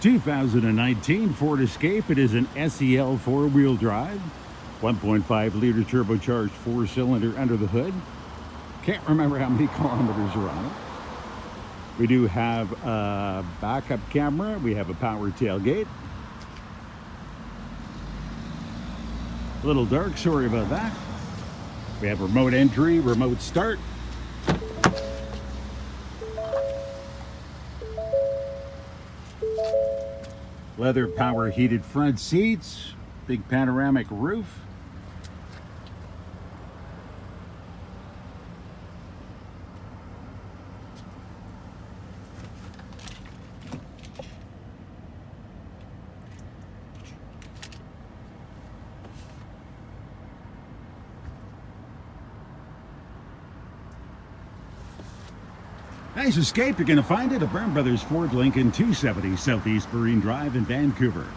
2019 Ford Escape. It is an SEL four-wheel drive, 1.5-liter turbocharged four-cylinder under the hood. Can't remember how many kilometers are on it. We do have a backup camera. We have a power tailgate. A little dark, sorry about that. We have remote entry, remote start. Leather power heated front seats, big panoramic roof. Nice Escape. You're going to find it at Brown Brothers Ford, Lincoln, 270 Southeast Marine Drive in Vancouver.